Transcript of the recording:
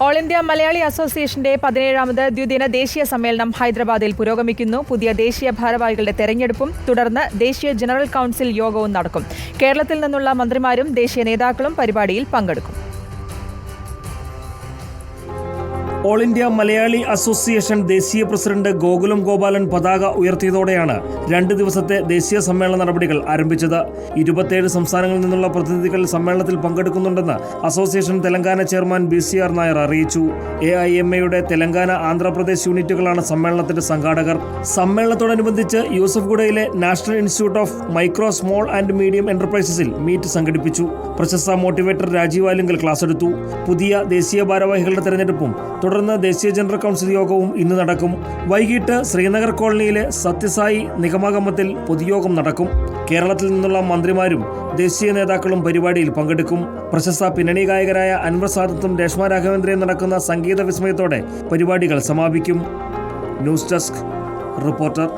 All India Malayali അസോസിയേഷന്റെ 17ാമത് ദ്വിദിന ദേശീയ സമ്മേളനം ഹൈദരാബാദിൽ പുരോഗമിക്കുന്നു. പുതിയ ദേശീയ ഭാരവാഹികളുടെ തെരഞ്ഞെടുപ്പും തുടർന്ന് ദേശീയ ജനറൽ കൌൺസിൽ യോഗവും നടക്കും. കേരളത്തിൽ നിന്നുള്ള മന്ത്രിമാരും ദേശീയ നേതാക്കളും പരിപാടിയിൽ പങ്കെടുക്കും. ഓൾ ഇന്ത്യ മലയാളി അസോസിയേഷൻ ദേശീയ പ്രസിഡന്റ് ഗോകുലം ഗോപാലൻ പതാക ഉയർത്തിയതോടെയാണ് 2 ദിവസത്തെ ദേശീയ സമ്മേളന നടപടികൾ ആരംഭിച്ചത്. 27 സംസ്ഥാനങ്ങളിൽ നിന്നുള്ള പ്രതിനിധികൾ സമ്മേളനത്തിൽ പങ്കെടുക്കുന്നുണ്ടെന്ന് association Telangana chairman BCR Nair അറിയിച്ചു. AIMAയുടെ തെലങ്കാന ആന്ധ്രാപ്രദേശ് യൂണിറ്റുകളാണ് സമ്മേളനത്തിന്റെ സംഘാടകർ. സമ്മേളനത്തോടനുബന്ധിച്ച് യൂസഫ്ഗുഡയിലെ national institute of micro, small and medium എന്റർപ്രൈസസിൽ മീറ്റ് സംഘടിപ്പിച്ചു. പ്രശസ്ത മോട്ടിവേറ്റർ രാജീവ് ആലിംഗൽ ക്ലാസ് എടുത്തു. പുതിയ ദേശീയ ഭാരവാഹികളുടെ തെരഞ്ഞെടുപ്പും തുടർന്ന് ദേശീയ ജനറൽ കൌൺസിൽ യോഗവും ഇന്ന് നടക്കും. വൈകിട്ട് ശ്രീനഗർ കോളനിയിലെ സത്യസായി നിഗമഗമത്തിൽ പൊതുയോഗം നടക്കും. കേരളത്തിൽ നിന്നുള്ള മന്ത്രിമാരും ദേശീയ നേതാക്കളും പരിപാടിയിൽ പങ്കെടുക്കും. പ്രശസ്ത പിന്നണി ഗായകരായ അൻവർ സാദത്തും രേഷ്മ രാഘവേന്ദ്രയും നടക്കുന്ന സംഗീത വിസ്മയത്തോടെ പരിപാടികൾ സമാപിക്കും. News desk reporter.